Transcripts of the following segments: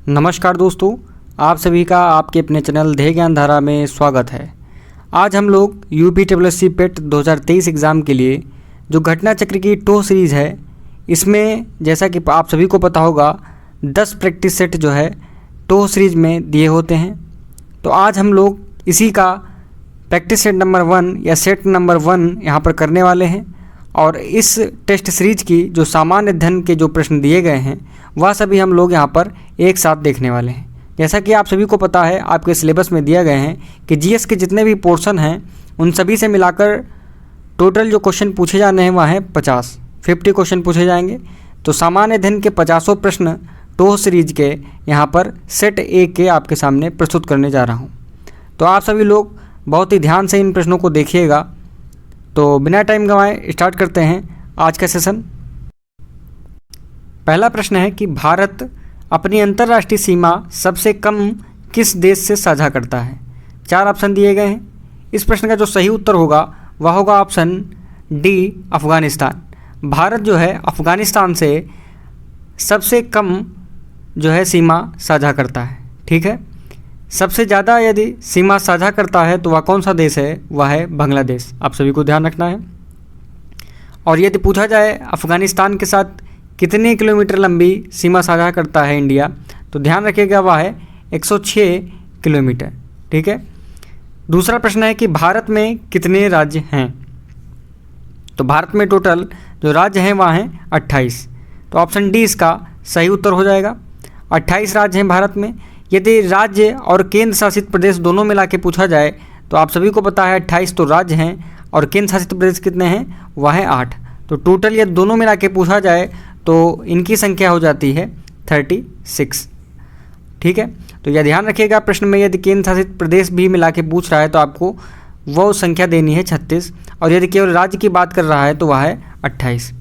नमस्कार दोस्तों, आप सभी का आपके अपने चैनल ध्येय ज्ञान धारा में स्वागत है। आज हम लोग यूपीएससी पेट 2023 एग्ज़ाम के लिए जो घटना चक्र की टो सीरीज़ है, इसमें जैसा कि आप सभी को पता होगा 10 प्रैक्टिस सेट जो है टो सीरीज़ में दिए होते हैं। तो आज हम लोग इसी का प्रैक्टिस सेट नंबर 1 या सेट नंबर 1 यहाँ पर करने वाले हैं। और इस टेस्ट सीरीज की जो सामान्य अध्ययन के जो प्रश्न दिए गए हैं वह सभी हम लोग यहाँ पर एक साथ देखने वाले हैं। जैसा कि आप सभी को पता है, आपके सिलेबस में दिया गए हैं कि जीएस के जितने भी पोर्शन हैं उन सभी से मिलाकर टोटल जो क्वेश्चन पूछे जाने हैं वह हैं 50 क्वेश्चन पूछे जाएंगे। तो सामान्य अध्ययन के 50 प्रश्न टो सीरीज के यहाँ पर सेट ए के आपके सामने प्रस्तुत करने जा रहा हूँ। तो आप सभी लोग बहुत ही ध्यान से इन प्रश्नों को देखिएगा। तो बिना टाइम गंवाए स्टार्ट करते हैं आज का सेशन। पहला प्रश्न है कि भारत अपनी अंतर्राष्ट्रीय सीमा सबसे कम किस देश से साझा करता है। 4 ऑप्शन दिए गए हैं। इस प्रश्न का जो सही उत्तर होगा वह होगा ऑप्शन डी, अफ़गानिस्तान। भारत जो है अफ़गानिस्तान से सबसे कम जो है सीमा साझा करता है। ठीक है, सबसे ज़्यादा यदि सीमा साझा करता है तो वह कौन सा देश है, वह है बांग्लादेश। आप सभी को ध्यान रखना है। और यदि पूछा जाए अफ़गानिस्तान के साथ कितने किलोमीटर लंबी सीमा साझा करता है इंडिया, तो ध्यान रखिएगा वह है 106 किलोमीटर। ठीक है। दूसरा प्रश्न है कि भारत में कितने राज्य हैं। तो भारत में टोटल जो राज्य हैं वह हैं 28। तो ऑप्शन डी इसका सही उत्तर हो जाएगा। 28 राज्य हैं भारत में। यदि राज्य और केंद्र शासित प्रदेश दोनों मिला के पूछा जाए तो आप सभी को पता है 28 तो राज्य हैं और केंद्र शासित प्रदेश कितने हैं, वह है 8। तो टोटल यदि दोनों मिला के पूछा जाए तो इनकी संख्या हो जाती है 36। ठीक है। तो यह ध्यान रखिएगा, प्रश्न में यदि केंद्र शासित प्रदेश भी मिला के पूछ रहा है तो आपको वो संख्या देनी है 36, और यदि केवल राज्य की बात कर रहा है तो वह है 28।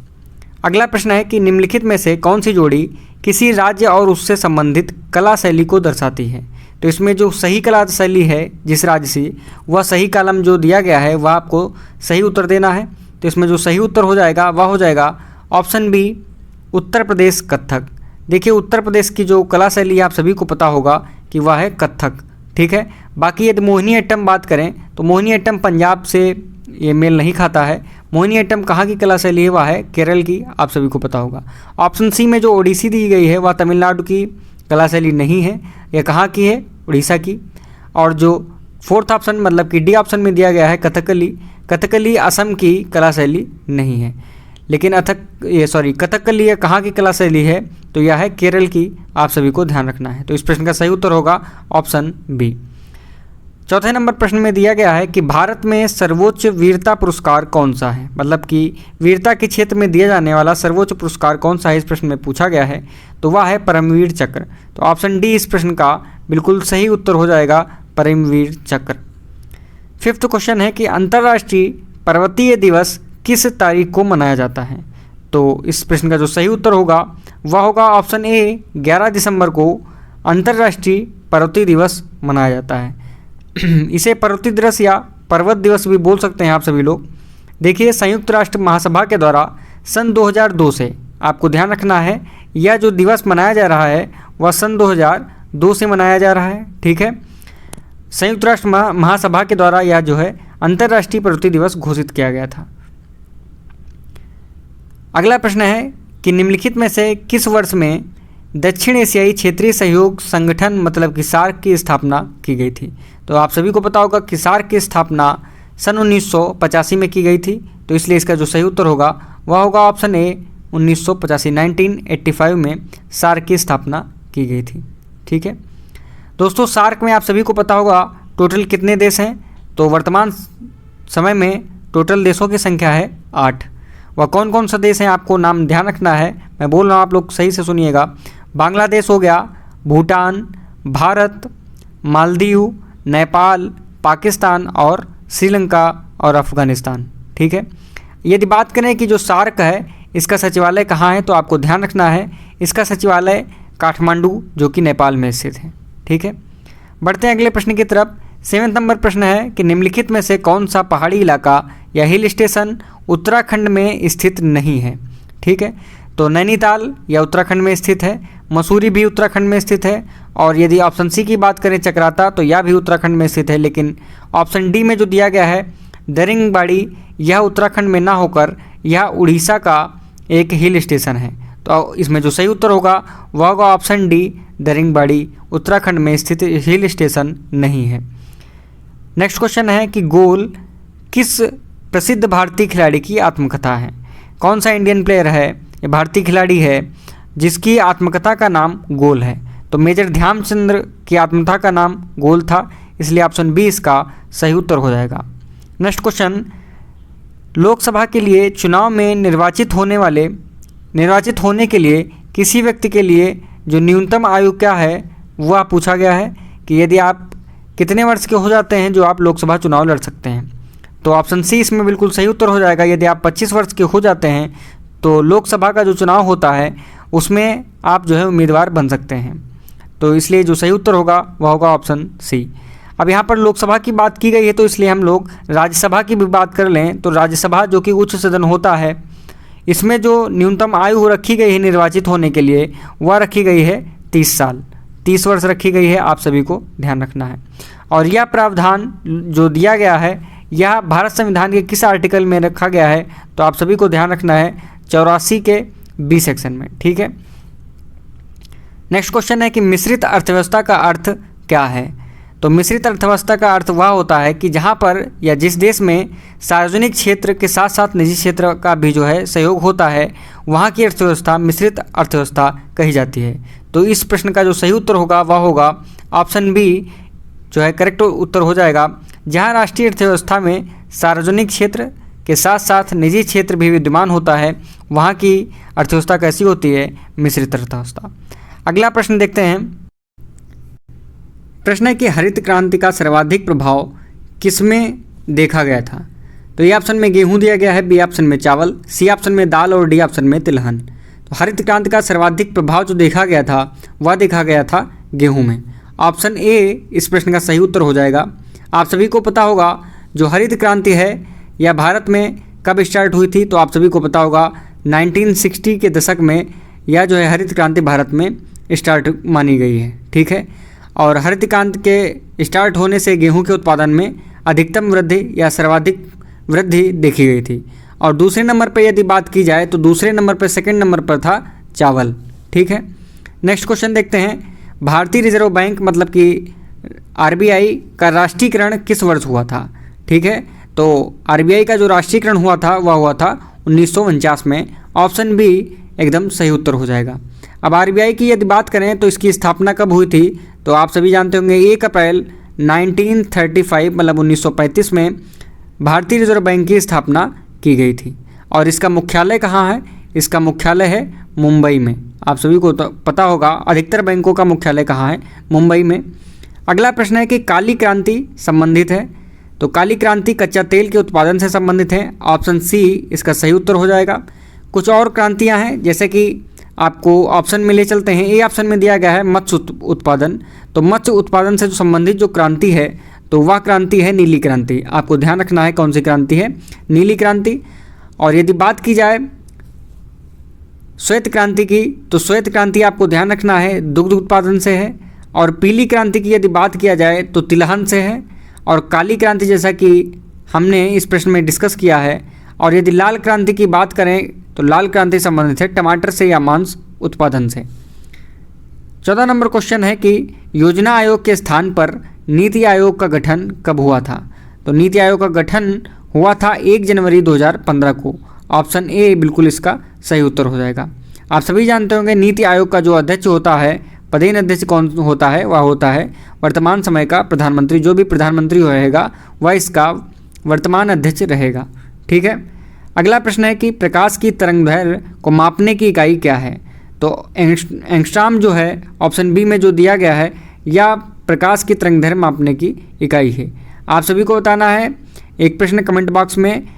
अगला प्रश्न है कि निम्नलिखित में से कौन सी जोड़ी किसी राज्य और उससे संबंधित कला शैली को दर्शाती है। तो इसमें जो सही कला शैली है जिस राज्य से, वह सही कॉलम जो दिया गया है वह आपको सही उत्तर देना है। तो इसमें जो सही उत्तर हो जाएगा वह हो जाएगा ऑप्शन बी, उत्तर प्रदेश कथक। देखिए, उत्तर प्रदेश की जो कला शैली आप सभी को पता होगा कि वह है कथक। ठीक है। बाकी यदि मोहिनीअट्टम बात करें तो मोहिनीअट्टम पंजाब से ये मेल नहीं खाता है। मोहिनीअट्टम कहाँ की कला शैली है, वह है केरल की, आप सभी को पता होगा। ऑप्शन सी में जो ओडिसी दी गई है वह तमिलनाडु की कला शैली नहीं है, यह कहाँ की है, उड़ीसा की। और जो फोर्थ ऑप्शन मतलब कि डी ऑप्शन में दिया गया है कथकली, कथकली असम की कला शैली नहीं है। लेकिन कथकली कहाँ की कला शैली है, तो यह है केरल की, आप सभी को ध्यान रखना है। तो इस प्रश्न का सही उत्तर होगा ऑप्शन बी। चौथे नंबर प्रश्न में दिया गया है कि भारत में सर्वोच्च वीरता पुरस्कार कौन सा है, मतलब कि वीरता के क्षेत्र में दिया जाने वाला सर्वोच्च पुरस्कार कौन सा है, इस प्रश्न में पूछा गया है। तो वह है परमवीर चक्र। तो ऑप्शन डी इस प्रश्न का बिल्कुल सही उत्तर हो जाएगा, परमवीर चक्र। फिफ्थ क्वेश्चन है कि अंतर्राष्ट्रीय पर्वतीय दिवस किस तारीख को मनाया जाता है। तो इस प्रश्न का जो सही उत्तर होगा वह होगा ऑप्शन ए, 11 दिसंबर को अंतर्राष्ट्रीय पर्वतीय दिवस मनाया जाता है। इसे पर्वतीय दिवस या पर्वत दिवस भी बोल सकते हैं आप सभी लोग। देखिए, संयुक्त राष्ट्र महासभा के द्वारा सन 2002 से, आपको ध्यान रखना है, यह जो दिवस मनाया जा रहा है वह सन 2002 से मनाया जा रहा है। ठीक है। संयुक्त राष्ट्र महासभा के द्वारा यह जो है अंतर्राष्ट्रीय पर्वतीय दिवस घोषित किया गया था। अगला प्रश्न है कि निम्नलिखित में से किस वर्ष में दक्षिण एशियाई क्षेत्रीय सहयोग संगठन मतलब कि सार्क की स्थापना की गई थी। तो आप सभी को पता होगा कि सार्क की स्थापना सन 1985 में की गई थी। तो इसलिए इसका जो सही उत्तर होगा वह होगा ऑप्शन ए, 1985 में सार्क की स्थापना की गई थी। ठीक है दोस्तों, सार्क में आप सभी को पता होगा टोटल कितने देश हैं। तो वर्तमान समय में टोटल देशों की संख्या है 8। वह कौन कौन सा देश है आपको नाम ध्यान रखना है, मैं बोल रहा हूँ, आप लोग सही से सुनिएगा। बांग्लादेश हो गया, भूटान, भारत, मालदीव, नेपाल, पाकिस्तान और श्रीलंका और अफ़गानिस्तान। ठीक है। यदि बात करें कि जो सार्क है इसका सचिवालय कहाँ है, तो आपको ध्यान रखना है इसका सचिवालय काठमांडू जो कि नेपाल में स्थित है। ठीक है। बढ़ते हैं अगले प्रश्न की तरफ। 7वें नंबर प्रश्न है कि निम्नलिखित में से कौन सा पहाड़ी इलाका या हिल स्टेशन उत्तराखंड में स्थित नहीं है। ठीक है। तो नैनीताल या उत्तराखंड में स्थित है, मसूरी भी उत्तराखंड में स्थित है, और यदि ऑप्शन सी की बात करें चक्राता, तो यह भी उत्तराखंड में स्थित है। लेकिन ऑप्शन डी में जो दिया गया है दरिंगबाड़ी, यह उत्तराखंड में ना होकर यह उड़ीसा का एक हिल स्टेशन है। तो इसमें जो सही उत्तर होगा वह होगा ऑप्शन डी, दरिंगबाड़ी उत्तराखंड में स्थित हिल स्टेशन नहीं है। नेक्स्ट क्वेश्चन है कि गोल किस प्रसिद्ध भारतीय खिलाड़ी की आत्मकथा है? कौन सा इंडियन प्लेयर है या भारतीय खिलाड़ी है जिसकी आत्मकथा का नाम गोल है? तो मेजर ध्यानचंद की आत्मकथा का नाम गोल था, इसलिए ऑप्शन बी इसका सही उत्तर हो जाएगा। नेक्स्ट क्वेश्चन, लोकसभा के लिए चुनाव में निर्वाचित होने के लिए किसी व्यक्ति के लिए जो न्यूनतम आयु क्या है वह पूछा गया है कि यदि आप कितने वर्ष के हो जाते हैं जो आप लोकसभा चुनाव लड़ सकते हैं। तो ऑप्शन सी इसमें बिल्कुल सही उत्तर हो जाएगा। यदि आप 25 वर्ष के हो जाते हैं तो लोकसभा का जो चुनाव होता है उसमें आप जो है उम्मीदवार बन सकते हैं। तो इसलिए जो सही उत्तर होगा वह होगा ऑप्शन सी। अब यहाँ पर लोकसभा की बात की गई है तो इसलिए हम लोग राज्यसभा की भी बात कर लें। तो राज्यसभा जो कि उच्च सदन होता है, इसमें जो न्यूनतम आयु रखी गई है निर्वाचित होने के लिए वह रखी गई है 30 साल, 30 वर्ष रखी गई है। आप सभी को ध्यान रखना है। और यह प्रावधान जो दिया गया है यह भारत संविधान के किस आर्टिकल में रखा गया है? तो आप सभी को ध्यान रखना है 84 के बी सेक्शन में। ठीक है। नेक्स्ट क्वेश्चन है कि मिश्रित अर्थव्यवस्था का अर्थ क्या है? तो मिश्रित अर्थव्यवस्था का अर्थ वह होता है कि जहाँ पर या जिस देश में सार्वजनिक क्षेत्र के साथ साथ निजी क्षेत्र का भी जो है सहयोग होता है वहाँ की अर्थव्यवस्था मिश्रित अर्थव्यवस्था कही जाती है। तो इस प्रश्न का जो सही उत्तर होगा वह होगा ऑप्शन बी जो है करेक्ट उत्तर हो जाएगा। जहाँ राष्ट्रीय अर्थव्यवस्था में सार्वजनिक क्षेत्र के साथ साथ निजी क्षेत्र भी विद्यमान होता है वहाँ की अर्थव्यवस्था कैसी होती है? मिश्रित अर्थव्यवस्था। अगला प्रश्न देखते हैं। प्रश्न है कि हरित क्रांति का सर्वाधिक प्रभाव किसमें देखा गया था? तो ए ऑप्शन में गेहूं दिया गया है, बी ऑप्शन में चावल, सी ऑप्शन में दाल और डी ऑप्शन में तिलहन। तो हरित क्रांति का सर्वाधिक प्रभाव जो देखा गया था वह देखा गया था गेहूं में। ऑप्शन ए इस प्रश्न का सही उत्तर हो जाएगा। आप सभी को पता होगा जो हरित क्रांति है यह भारत में कब स्टार्ट हुई थी? तो आप सभी को पता होगा 1960 के दशक में यह जो है हरित क्रांति भारत में स्टार्ट मानी गई है। ठीक है। और हरित क्रांति के स्टार्ट होने से गेहूं के उत्पादन में अधिकतम वृद्धि या सर्वाधिक वृद्धि देखी गई थी। और दूसरे नंबर पर यदि बात की जाए तो दूसरे नंबर पर सेकंड नंबर पर था चावल। ठीक है। नेक्स्ट क्वेश्चन देखते हैं। भारतीय रिजर्व बैंक मतलब कि आरबीआई का राष्ट्रीयकरण किस वर्ष हुआ था? ठीक है। तो आरबीआई का जो राष्ट्रीयकरण हुआ था वह हुआ था 1949 में। ऑप्शन बी एकदम सही उत्तर हो जाएगा। अब आरबीआई की यदि बात करें तो इसकी स्थापना कब हुई थी? तो आप सभी जानते होंगे 1 अप्रैल 1935 मतलब 1935 में भारतीय रिजर्व बैंक की स्थापना की गई थी। और इसका मुख्यालय कहाँ है? इसका मुख्यालय है मुंबई में। आप सभी को तो पता होगा अधिकतर बैंकों का मुख्यालय कहाँ है? मुंबई में। अगला प्रश्न है कि काली क्रांति संबंधित है। तो काली क्रांति कच्चा तेल के उत्पादन से संबंधित है। ऑप्शन सी इसका सही उत्तर हो जाएगा। कुछ और क्रांतियां हैं जैसे कि आपको ऑप्शन में ले चलते हैं। ए ऑप्शन में दिया गया है मत्स्य उत्पादन। तो मत्स्य उत्पादन से जो संबंधित जो क्रांति है तो वह क्रांति है नीली क्रांति। आपको ध्यान रखना है कौन सी क्रांति है? नीली क्रांति। और यदि बात की जाए श्वेत क्रांति की तो श्वेत क्रांति आपको ध्यान रखना है दुग्ध उत्पादन से है। और पीली क्रांति की यदि बात किया जाए तो तिलहन से है। और काली क्रांति जैसा कि हमने इस प्रश्न में डिस्कस किया है। और यदि लाल क्रांति की बात करें तो लाल क्रांति संबंधित है टमाटर से या मांस उत्पादन से। 14 नंबर क्वेश्चन है कि योजना आयोग के स्थान पर नीति आयोग का गठन कब हुआ था? तो नीति आयोग का गठन हुआ था 1 जनवरी 2015 को। ऑप्शन ए बिल्कुल इसका सही उत्तर हो जाएगा। आप सभी जानते होंगे नीति आयोग का जो अध्यक्ष होता है, पदेन अध्यक्ष कौन होता है? वह होता है वर्तमान समय का प्रधानमंत्री। जो भी प्रधानमंत्री रहेगा वह इसका वर्तमान अध्यक्ष रहेगा। ठीक है। अगला प्रश्न है कि प्रकाश की तरंगदैर्घ्य को मापने की इकाई क्या है? तो एंगस्ट्रॉम जो है ऑप्शन बी में जो दिया गया है या प्रकाश की तरंगदैर्घ्य मापने की इकाई है। आप सभी को बताना है, एक प्रश्न कमेंट बॉक्स में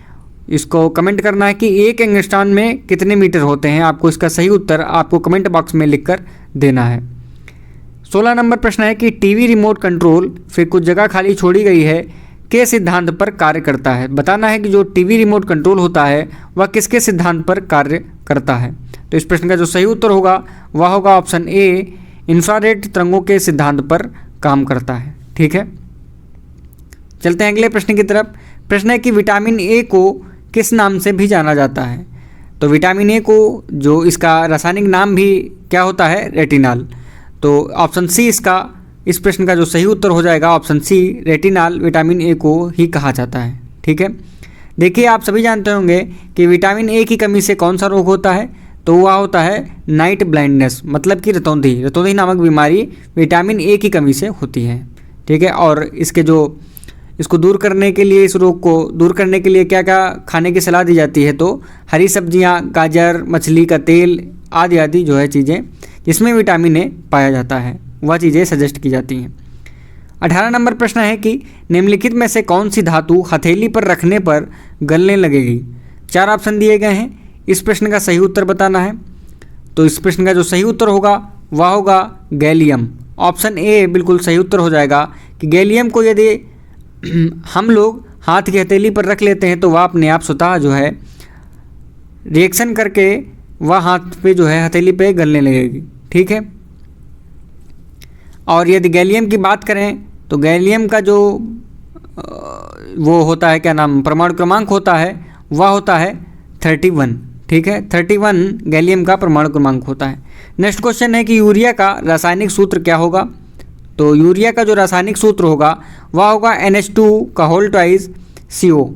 इसको कमेंट करना है कि एक एंगस्ट्रॉम में कितने मीटर होते हैं। आपको इसका सही उत्तर आपको कमेंट बॉक्स में लिखकर देना है। 16 नंबर प्रश्न है कि टीवी रिमोट कंट्रोल फिर कुछ जगह खाली छोड़ी गई है के सिद्धांत पर कार्य करता है। बताना है कि जो टीवी रिमोट कंट्रोल होता है वह किसके सिद्धांत पर कार्य करता है। तो इस प्रश्न का जो सही उत्तर होगा वह होगा ऑप्शन ए, इंफ्रारेड तरंगों के सिद्धांत पर काम करता है। ठीक है, चलते हैं अगले प्रश्न की तरफ। प्रश्न है कि विटामिन ए को किस नाम से भी जाना जाता है। तो विटामिन ए को जो इसका रासायनिक नाम भी क्या होता है, रेटिनॉल। तो ऑप्शन सी इसका इस प्रश्न का जो सही उत्तर हो जाएगा option C, retinol vitamin A को ही कहा जाता है। ठीक है, देखिए आप सभी जानते होंगे कि विटामिन ए की कमी से कौन सा रोग होता है, तो वह होता है नाइट ब्लाइंडनेस, मतलब कि रतौंधी नामक बीमारी विटामिन ए की कमी से होती है। ठीक है, और इसको दूर करने के लिए, इस रोग को दूर करने के लिए क्या क्या खाने की सलाह दी जाती है, तो हरी सब्जियां, गाजर, मछली का तेल आदि आदि जो है चीज़ें जिसमें विटामिन ए पाया जाता है वह चीज़ें सजेस्ट की जाती हैं। 18 नंबर प्रश्न है कि निम्नलिखित में से कौन सी धातु हथेली पर रखने पर गलने लगेगी। 4 ऑप्शन दिए गए हैं, इस प्रश्न का सही उत्तर बताना है। तो इस प्रश्न का जो सही उत्तर होगा वह होगा गैलियम। ऑप्शन ए बिल्कुल सही उत्तर हो जाएगा कि गैलियम को यदि हम लोग हाथ की हथेली पर रख लेते हैं तो वह अपने आप स्वतः जो है रिएक्शन करके वह हाथ पे जो है हथेली पे गलने लगेगी। ठीक है, और यदि गैलियम की बात करें तो गैलियम का जो वो होता है, क्या नाम, परमाणु क्रमांक होता है वह होता है 31। ठीक है, 31 गैलियम का परमाणु क्रमांक होता है। नेक्स्ट क्वेश्चन है कि यूरिया का रासायनिक सूत्र क्या होगा। तो यूरिया का जो रासायनिक सूत्र होगा वह होगा NH2 का होल ट्वाइस CO।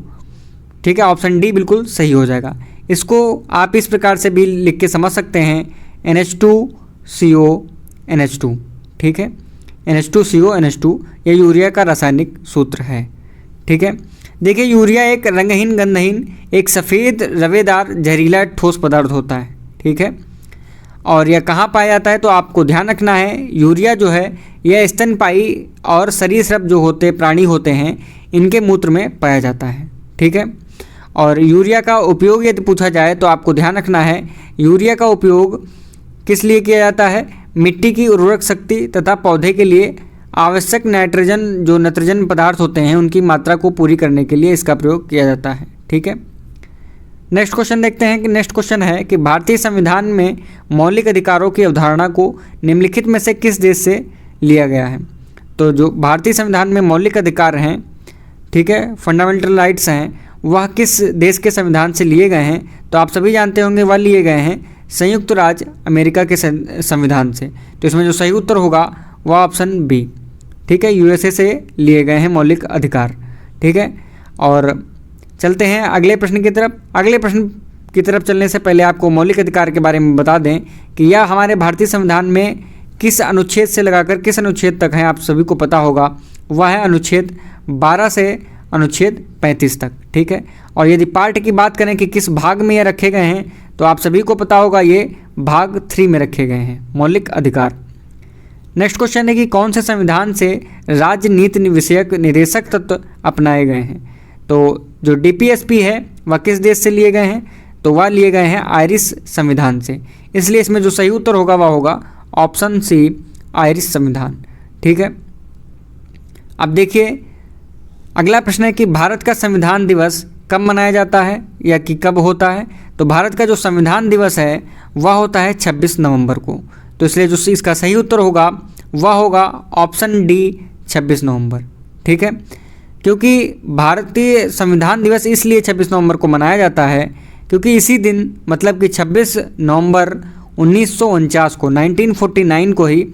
ठीक है, ऑप्शन डी बिल्कुल सही हो जाएगा। इसको आप इस प्रकार से भी लिख के समझ सकते हैं, NH2CO NH2। ठीक है, NH2CO NH2 ये यूरिया का रासायनिक सूत्र है। ठीक है, देखिए यूरिया एक रंगहीन, गंधहीन, एक सफ़ेद रवेदार जहरीला ठोस पदार्थ होता है। ठीक है, और यह कहाँ पाया जाता है, तो आपको ध्यान रखना है यूरिया जो है यह स्तनपायी और सरीसृप जो होते प्राणी होते हैं इनके मूत्र में पाया जाता है। ठीक है, और यूरिया का उपयोग यदि पूछा जाए तो आपको ध्यान रखना है यूरिया का उपयोग किस लिए किया जाता है, मिट्टी की उर्वरक शक्ति तथा पौधे के लिए आवश्यक नाइट्रोजन पदार्थ होते हैं उनकी मात्रा को पूरी करने के लिए इसका प्रयोग किया जाता है। ठीक है, नेक्स्ट क्वेश्चन देखते हैं कि नेक्स्ट क्वेश्चन है कि भारतीय संविधान में मौलिक अधिकारों की अवधारणा को निम्नलिखित में से किस देश से लिया गया है। तो जो भारतीय संविधान में मौलिक अधिकार हैं, ठीक है, फंडामेंटल राइट्स हैं, वह किस देश के संविधान से लिए गए हैं, तो आप सभी जानते होंगे वह लिए गए हैं संयुक्त राज्य अमेरिका के संविधान से। तो इसमें जो सही उत्तर होगा वह ऑप्शन बी। ठीक है, USA से लिए गए हैं मौलिक अधिकार। ठीक है, और चलते हैं अगले प्रश्न की तरफ। अगले प्रश्न की तरफ चलने से पहले आपको मौलिक अधिकार के बारे में बता दें कि यह हमारे भारतीय संविधान में किस अनुच्छेद से लगाकर किस अनुच्छेद तक है, आप सभी को पता होगा। वह है अनुच्छेद 12 से अनुच्छेद 35 तक। ठीक है, और यदि पार्ट की बात करें कि किस भाग में ये रखे गए हैं, तो आप सभी को पता होगा ये भाग 3 में रखे गए हैं मौलिक अधिकार। नेक्स्ट क्वेश्चन है कि कौन से संविधान से राज्य नीति विषयक निर्देशक तत्व अपनाए गए हैं। तो जो DPSP है वह किस देश से लिए गए हैं, तो वह लिए गए हैं आयरिश संविधान से। इसलिए इसमें जो सही उत्तर होगा वह होगा ऑप्शन सी, आयरिश संविधान। ठीक है, अब देखिए अगला प्रश्न है कि भारत का संविधान दिवस कब मनाया जाता है या कि कब होता है। तो भारत का जो संविधान दिवस है वह होता है 26 नवंबर को। तो इसलिए जो इसका सही उत्तर होगा वह होगा ऑप्शन डी, 26 नवंबर। ठीक है, क्योंकि भारतीय संविधान दिवस इसलिए 26 नवंबर को मनाया जाता है क्योंकि इसी दिन, मतलब कि 26 नवंबर 1949 को, 1949 को ही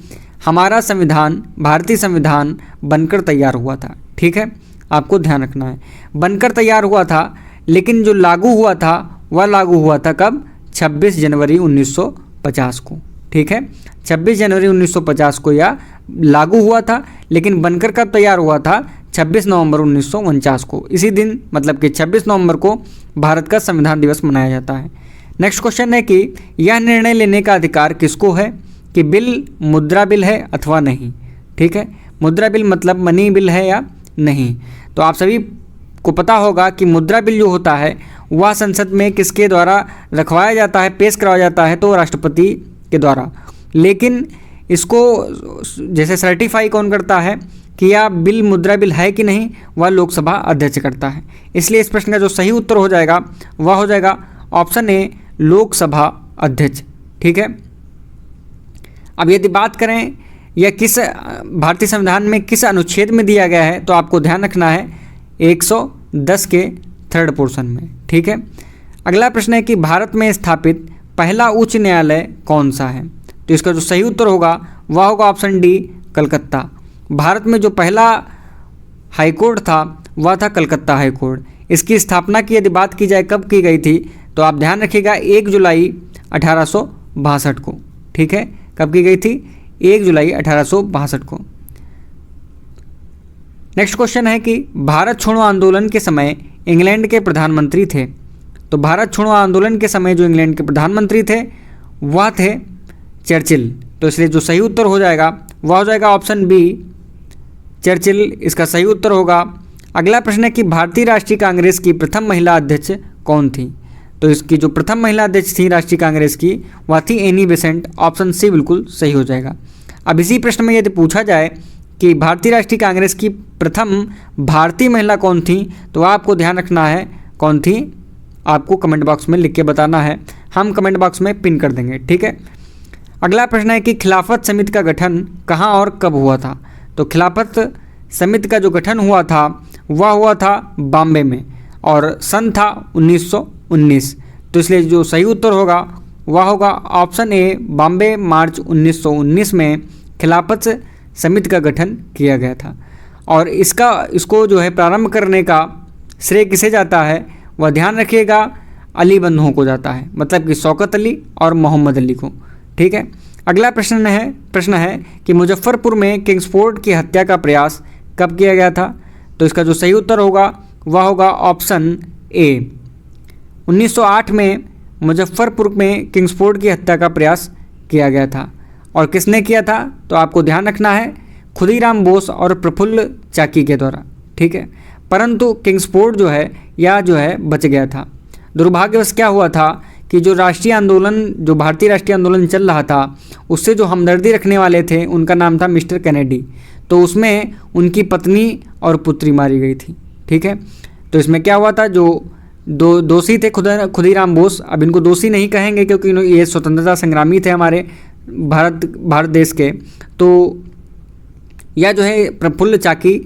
हमारा संविधान, भारतीय संविधान बनकर तैयार हुआ था। ठीक है, आपको ध्यान रखना है बनकर तैयार हुआ था, लेकिन जो लागू हुआ था वह लागू हुआ था कब, 26 जनवरी 1950 को। ठीक है, 26 जनवरी 1950 को यह लागू हुआ था, लेकिन बनकर कब तैयार हुआ था, 26 नवंबर 1949 को। इसी दिन, मतलब कि 26 नवंबर को भारत का संविधान दिवस मनाया जाता है। नेक्स्ट क्वेश्चन है कि यह निर्णय लेने का अधिकार किसको है कि बिल मुद्रा बिल है अथवा नहीं। ठीक है, मुद्रा बिल मतलब मनी बिल है या नहीं। तो आप सभी को पता होगा कि मुद्रा बिल जो होता है वह संसद में किसके द्वारा रखवाया जाता है, पेश करवाया जाता है, तो राष्ट्रपति के द्वारा। लेकिन इसको जैसे सर्टिफाई कौन करता है कि यह बिल मुद्रा बिल है कि नहीं, वह लोकसभा अध्यक्ष करता है। इसलिए इस प्रश्न का जो सही उत्तर हो जाएगा वह हो जाएगा ऑप्शन ए, लोकसभा अध्यक्ष। ठीक है। अब यदि बात करें यह किस भारतीय संविधान में किस अनुच्छेद में दिया गया है, तो आपको ध्यान रखना है 110 के थर्ड पोर्शन में, ठीक है। अगला प्रश्न है कि भारत में स्थापित पहला उच्च न्यायालय कौन सा है, तो इसका जो सही उत्तर होगा वह होगा ऑप्शन डी, कलकत्ता। भारत में जो पहला हाईकोर्ट था वह था कलकत्ता हाईकोर्ट। इसकी स्थापना की यदि बात की जाए कब की गई थी, तो आप ध्यान रखिएगा 1 जुलाई 1862 को, ठीक है। कब की गई थी? 1 जुलाई 1862 को। नेक्स्ट क्वेश्चन है कि भारत छोड़ो आंदोलन के समय इंग्लैंड के प्रधानमंत्री थे, तो भारत छोड़ो आंदोलन के समय जो इंग्लैंड के प्रधानमंत्री थे वह थे चर्चिल। तो इसलिए जो सही उत्तर हो जाएगा वह हो जाएगा ऑप्शन बी, चर्चिल इसका सही उत्तर होगा। अगला प्रश्न है कि भारतीय राष्ट्रीय कांग्रेस की प्रथम महिला अध्यक्ष कौन थी, तो इसकी जो प्रथम महिला अध्यक्ष थी राष्ट्रीय कांग्रेस की वह थी एनी बेसेंट। ऑप्शन सी बिल्कुल सही हो जाएगा। अब इसी प्रश्न में यदि पूछा जाए कि भारतीय राष्ट्रीय कांग्रेस की प्रथम भारतीय महिला कौन थी, तो आपको ध्यान रखना है कौन थी, आपको कमेंट बॉक्स में लिख के बताना है, हम कमेंट बॉक्स में पिन कर देंगे, ठीक है। अगला प्रश्न है कि खिलाफत समिति का गठन कहाँ और कब हुआ था, तो खिलाफत समिति का जो गठन हुआ था वह हुआ था बॉम्बे में और सन था 1919। तो इसलिए जो सही उत्तर होगा वह होगा ऑप्शन ए, बॉम्बे मार्च 1919 में खिलाफत समिति का गठन किया गया था। और इसको जो है प्रारंभ करने का श्रेय किसे जाता है, वह ध्यान रखिएगा अली बंधुओं को जाता है, मतलब कि शौकत अली और मोहम्मद अली को, ठीक है। अगला प्रश्न है कि मुजफ्फरपुर में किंग्सफोर्ड की हत्या का प्रयास कब किया गया था, तो इसका जो सही उत्तर होगा वह होगा ऑप्शन ए, 1908 में मुजफ्फरपुर में किंग्सफोर्ड की हत्या का प्रयास किया गया था। और किसने किया था, तो आपको ध्यान रखना है खुदीराम बोस और प्रफुल्ल चाकी के द्वारा, ठीक है। परंतु किंग्सफोर्ड जो है बच गया था। दुर्भाग्यवश क्या हुआ था कि जो भारतीय राष्ट्रीय आंदोलन चल रहा था उससे जो हमदर्दी रखने वाले थे उनका नाम था मिस्टर कैनेडी, तो उसमें उनकी पत्नी और पुत्री मारी गई थी, ठीक है। तो इसमें क्या हुआ था, जो दोषी थे खुदीराम बोस, अब इनको दोषी नहीं कहेंगे क्योंकि ये स्वतंत्रता संग्रामी थे हमारे भारत देश के, तो यह जो है प्रफुल्ल चाकी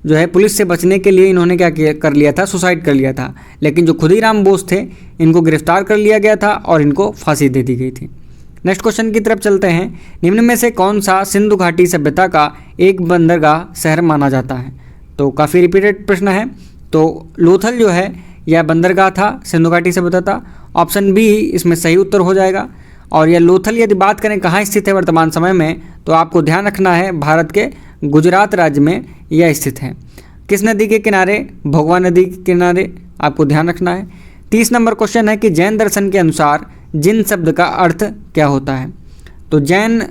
जो है पुलिस से बचने के लिए इन्होंने क्या कर लिया था, सुसाइड कर लिया था। लेकिन जो खुदीराम बोस थे इनको गिरफ्तार कर लिया गया था और इनको फांसी दे दी गई थी। नेक्स्ट क्वेश्चन की तरफ चलते हैं। निम्न में से कौन सा सिंधु घाटी सभ्यता का एक बंदरगाह शहर माना जाता है, तो काफ़ी रिपीटेड प्रश्न है। तो लोथल जो है यह बंदरगाह था, सिंधु घाटी सभ्यता था। ऑप्शन बी इसमें सही उत्तर हो जाएगा। और यह लोथल यदि बात करें कहाँ स्थित है वर्तमान समय में, तो आपको ध्यान रखना है भारत के गुजरात राज्य में यह स्थित है। किस नदी के किनारे, भोगवा नदी के किनारे, आपको ध्यान रखना है। 30 नंबर क्वेश्चन है कि जैन दर्शन के अनुसार जिन शब्द का अर्थ क्या होता है, तो जैन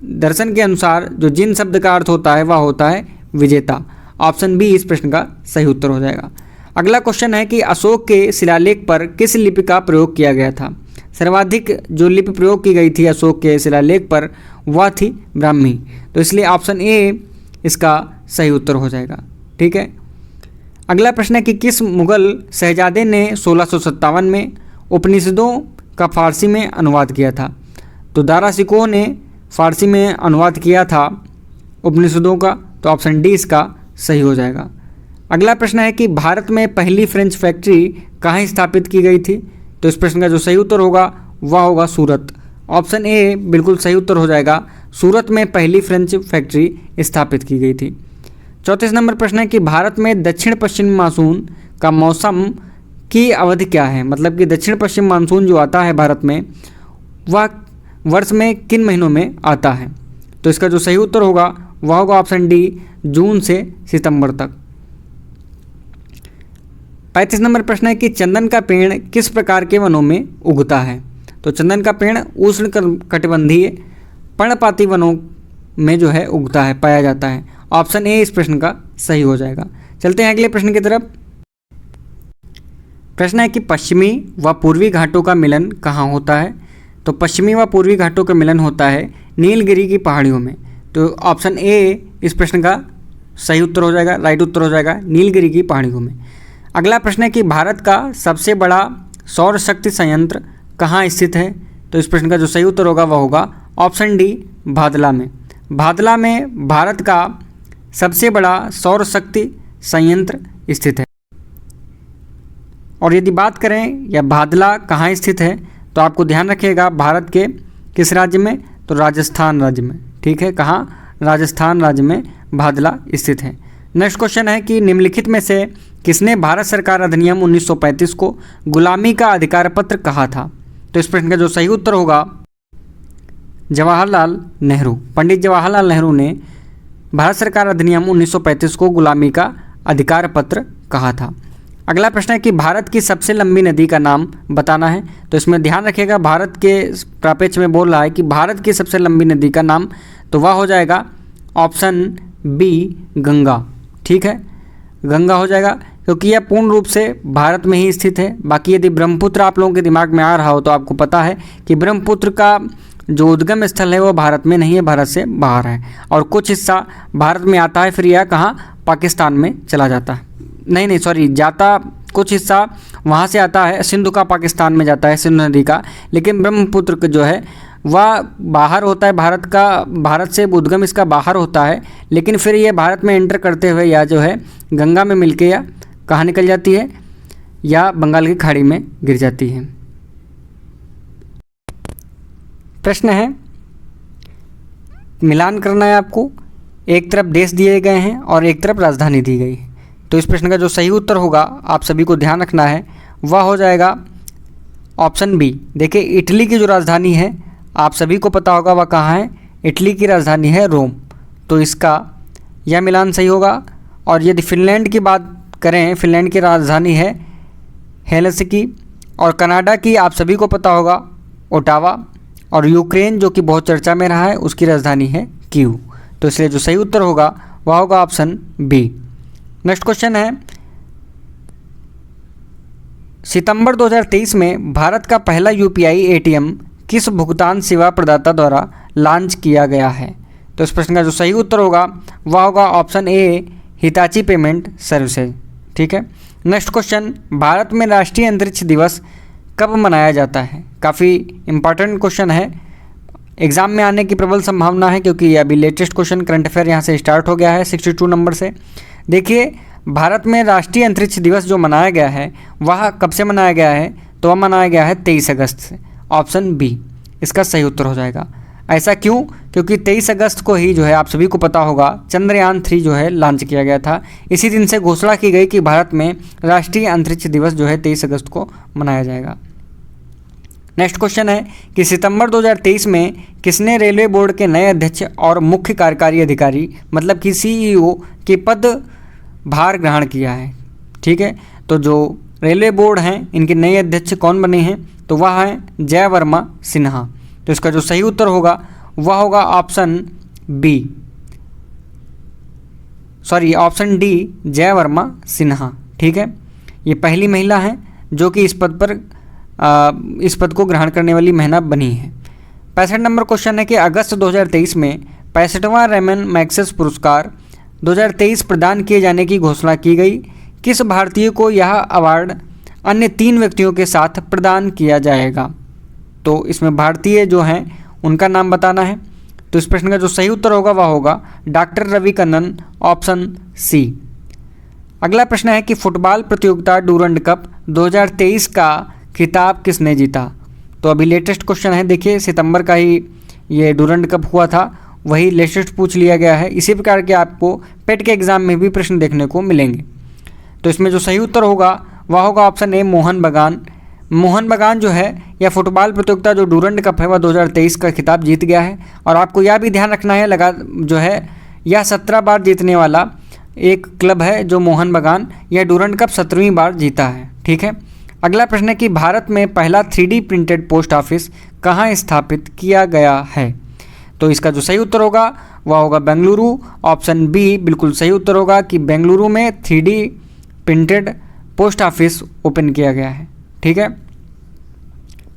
दर्शन के अनुसार जो जिन शब्द का अर्थ होता है वह होता है विजेता। ऑप्शन बी इस प्रश्न का सही उत्तर हो जाएगा। अगला क्वेश्चन है कि अशोक के शिलालेख पर किस लिपि का प्रयोग किया गया था। सर्वाधिक जो लिपि प्रयोग की गई थी अशोक के शिलालेख पर वह थी ब्राह्मी, तो इसलिए ऑप्शन ए इसका सही उत्तर हो जाएगा, ठीक है। अगला प्रश्न है कि किस मुगल शहजादे ने 1657 में उपनिषदों का फारसी में अनुवाद किया था, तो दारा शिकोह ने फारसी में अनुवाद किया था उपनिषदों का, तो ऑप्शन डी इसका सही हो जाएगा। अगला प्रश्न है कि भारत में पहली फ्रेंच फैक्ट्री कहाँ स्थापित की गई थी, तो इस प्रश्न का जो सही उत्तर होगा वह होगा सूरत। ऑप्शन ए बिल्कुल सही उत्तर हो जाएगा, सूरत में पहली फ्रेंच फैक्ट्री स्थापित की गई थी। 34 नंबर प्रश्न है कि भारत में दक्षिण पश्चिम मानसून का मौसम की अवधि क्या है, मतलब कि दक्षिण पश्चिम मानसून जो आता है भारत में वह वर्ष में किन महीनों में आता है, तो इसका जो सही उत्तर होगा वह होगा ऑप्शन डी, जून से सितंबर तक। 35 नंबर प्रश्न है कि चंदन का पेड़ किस प्रकार के वनों में उगता है, तो चंदन का पेड़ उष्ण कटिबंधीय पर्णपाती वनों में जो है उगता है, पाया जाता है। ऑप्शन ए इस प्रश्न का सही हो जाएगा। चलते हैं अगले प्रश्न की तरफ। प्रश्न है कि पश्चिमी व पूर्वी घाटों का मिलन कहाँ होता है, तो पश्चिमी व पूर्वी घाटों का मिलन होता है नीलगिरी की पहाड़ियों में, तो ऑप्शन ए इस प्रश्न का सही उत्तर हो जाएगा, राइट उत्तर हो जाएगा, नीलगिरी की पहाड़ियों में। अगला प्रश्न है कि भारत का सबसे बड़ा सौर शक्ति संयंत्र कहाँ स्थित है, तो इस प्रश्न का जो सही उत्तर होगा वह होगा ऑप्शन डी, भादला में। भादला में भारत का सबसे बड़ा सौर शक्ति संयंत्र स्थित है। और यदि बात करें या भादला कहाँ स्थित है, तो आपको ध्यान रखिएगा भारत के किस राज्य में, तो राजस्थान राज्य में। ठीक है, कहाँ, राजस्थान राज्य में भादला स्थित है। नेक्स्ट क्वेश्चन है कि निम्नलिखित में से किसने भारत सरकार अधिनियम 1935 को गुलामी का अधिकार पत्र कहा था? तो इस प्रश्न का जो सही उत्तर होगा जवाहरलाल नेहरू। पंडित जवाहरलाल नेहरू ने भारत सरकार अधिनियम 1935 को गुलामी का अधिकार पत्र कहा था। अगला प्रश्न है कि भारत की सबसे लंबी नदी का नाम बताना है। तो इसमें ध्यान रखिएगा, भारत के प्रापेक्ष में बोल रहा है कि भारत की सबसे लंबी नदी का नाम, तो वह हो जाएगा ऑप्शन बी, गंगा। ठीक है, गंगा हो जाएगा, क्योंकि यह पूर्ण रूप से भारत में ही स्थित है। बाकी यदि ब्रह्मपुत्र आप लोगों के दिमाग में आ रहा हो तो आपको पता है कि ब्रह्मपुत्र का जो उद्गम स्थल है वो भारत में नहीं है, भारत से बाहर है, और कुछ हिस्सा भारत में आता है, फिर यह कहाँ, पाकिस्तान में चला जाता है। नहीं सॉरी, जाता कुछ हिस्सा वहाँ से आता है, सिंधु का पाकिस्तान में जाता है, सिंधु नदी का, लेकिन ब्रह्मपुत्र का जो है वह बाहर होता है भारत का, भारत से उद्गम इसका बाहर होता है, लेकिन फिर ये भारत में एंटर करते हुए या जो है गंगा में मिलके या कहाँ निकल जाती है, या बंगाल की खाड़ी में गिर जाती है। प्रश्न है, मिलान करना है आपको, एक तरफ देश दिए गए हैं और एक तरफ राजधानी दी गई है। तो इस प्रश्न का जो सही उत्तर होगा, आप सभी को ध्यान रखना है, वह हो जाएगा ऑप्शन बी। देखिए, इटली की जो राजधानी है आप सभी को पता होगा वह कहाँ है, इटली की राजधानी है रोम। तो इसका यह मिलान सही होगा। और यदि फिनलैंड की बात करें, फिनलैंड की राजधानी है हेलसिंकी, और कनाडा की आप सभी को पता होगा ओटावा, और यूक्रेन जो कि बहुत चर्चा में रहा है उसकी राजधानी है कीव। तो इसलिए जो सही उत्तर होगा वह होगा ऑप्शन बी। नेक्स्ट क्वेश्चन है, सितंबर 2023 में भारत का पहला यूपीआई एटीएम किस भुगतान सेवा प्रदाता द्वारा लॉन्च किया गया है? तो इस प्रश्न का जो सही उत्तर होगा वह होगा option A, Hitachi payment services. ठीक है। नेक्स्ट क्वेश्चन, भारत में राष्ट्रीय अंतरिक्ष दिवस कब मनाया जाता है? काफ़ी इंपॉर्टेंट क्वेश्चन है, एग्जाम में आने की प्रबल संभावना है, क्योंकि अभी लेटेस्ट क्वेश्चन करंट अफेयर यहाँ से स्टार्ट हो गया है 62 नंबर से। देखिए, भारत में राष्ट्रीय अंतरिक्ष दिवस जो मनाया गया है वह कब से मनाया गया है? तो वह मनाया गया है 23 अगस्त से। ऑप्शन बी इसका सही उत्तर हो जाएगा। ऐसा क्यों? क्योंकि 23 अगस्त को ही जो है आप सभी को पता होगा चंद्रयान 3 जो है लॉन्च किया गया था। इसी दिन से घोषणा की गई कि भारत में राष्ट्रीय अंतरिक्ष दिवस जो है 23 अगस्त को मनाया जाएगा। नेक्स्ट क्वेश्चन है कि सितंबर 2023 में किसने रेलवे बोर्ड के नए अध्यक्ष और मुख्य कार्यकारी अधिकारी मतलब कि सीईओ के पद भार ग्रहण किया है? ठीक है, तो जो रेलवे बोर्ड हैं इनके नए अध्यक्ष कौन बने हैं? तो वह हैं जय वर्मा सिन्हा। तो इसका जो सही उत्तर होगा वह होगा option B, sorry option D, Jai Varma Sinha. ठीक है, ये पहली महिला हैं जो कि इस पद को ग्रहण करने वाली महिला बनी है। 65 नंबर क्वेश्चन है कि अगस्त 2023 में 65वां रेमन मैग्सेस पुरस्कार 2023 प्रदान किए जाने की घोषणा की गई। किस भारतीय को यह अवार्ड अन्य 3 व्यक्तियों के साथ प्रदान किया जाएगा? तो इसमें भारतीय जो हैं उनका नाम बताना है। तो इस प्रश्न का जो सही उत्तर होगा वह होगा doctor Ravi Kannan, option C. अगला प्रश्न है कि फुटबॉल प्रतियोगिता डूरंड कप 2023 का खिताब किसने जीता? तो अभी लेटेस्ट क्वेश्चन है, देखिए सितंबर का ही ये डूरंड कप हुआ था, वही लेटेस्ट पूछ लिया गया है। इसी प्रकार के आपको पेट के एग्जाम में भी प्रश्न देखने को मिलेंगे। तो इसमें जो सही उत्तर होगा वह होगा ऑप्शन ए, मोहन बगान। मोहन बगान जो है यह फुटबॉल प्रतियोगिता जो डूरंड कप है वह 2023 का खिताब जीत गया है। और आपको यह भी ध्यान रखना है जो है यह 17 बार जीतने वाला एक क्लब है जो मोहन बगान, यह डूरंड कप 17वीं बार जीता है। ठीक है। अगला प्रश्न है कि भारत में पहला 3D प्रिंटेड पोस्ट ऑफिस कहाँ स्थापित किया गया है? तो इसका जो सही उत्तर होगा वह होगा बेंगलुरु। ऑप्शन बी बिल्कुल सही उत्तर होगा कि बेंगलुरु में 3D printed post office open किया गया है। ठीक है।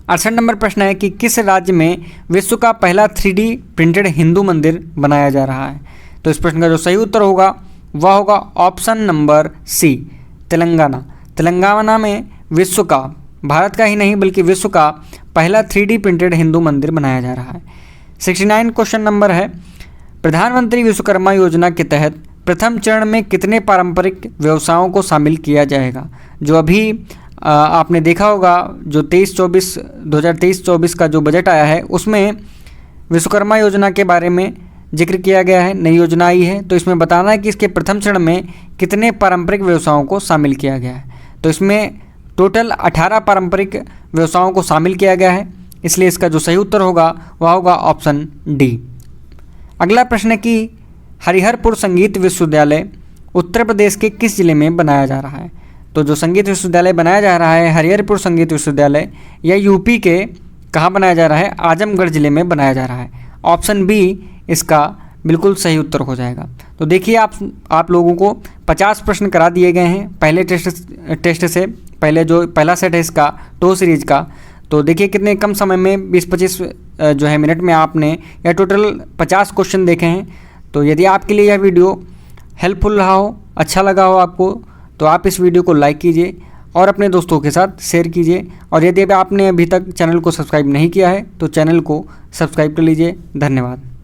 68 नंबर प्रश्न है कि किस राज्य में विश्व का पहला 3D प्रिंटेड हिंदू मंदिर बनाया जा रहा है? तो इस प्रश्न का जो सही उत्तर होगा वह होगा option number C, Telangana. Telangana में विश्व का, भारत का ही नहीं बल्कि विश्व का पहला 3D प्रिंटेड हिंदू मंदिर बनाया जा रहा है। 69 क्वेश्चन नंबर है, प्रधानमंत्री विश्वकर्मा योजना के तहत प्रथम चरण में कितने पारंपरिक व्यवसायों को शामिल किया जाएगा? जो अभी आपने देखा होगा जो 2023-24 का जो बजट आया है उसमें विश्वकर्मा योजना के बारे में जिक्र किया गया है, नई योजना आई है। तो इसमें बताना है कि इसके प्रथम चरण में कितने पारंपरिक व्यवसायों को शामिल किया गया है। तो इसमें टोटल 18 पारंपरिक व्यवसायों को शामिल किया गया है, इसलिए इसका जो सही उत्तर होगा वह होगा ऑप्शन डी। अगला प्रश्न है कि हरिहरपुर संगीत विश्वविद्यालय उत्तर प्रदेश के किस जिले में बनाया जा रहा है? तो जो संगीत विश्वविद्यालय बनाया जा रहा है हरिहरपुर संगीत विश्वविद्यालय, यह यूपी के कहाँ बनाया जा रहा है? आजमगढ़ जिले में बनाया जा रहा है। ऑप्शन बी इसका बिल्कुल सही उत्तर हो जाएगा। तो देखिए आप लोगों को 50 प्रश्न करा दिए गए हैं पहले टेस्ट से। पहले जो पहला सेट है इसका टो सीरीज का, तो देखिए कितने कम समय में 20-25 जो है मिनट में आपने यह टोटल 50 क्वेश्चन देखे हैं। तो यदि आपके लिए यह वीडियो हेल्पफुल रहा हो, अच्छा लगा हो आपको, तो आप इस वीडियो को लाइक कीजिए और अपने दोस्तों के साथ शेयर कीजिए। और यदि आपने अभी तक चैनल को सब्सक्राइब नहीं किया है तो चैनल को सब्सक्राइब कर लीजिए। धन्यवाद।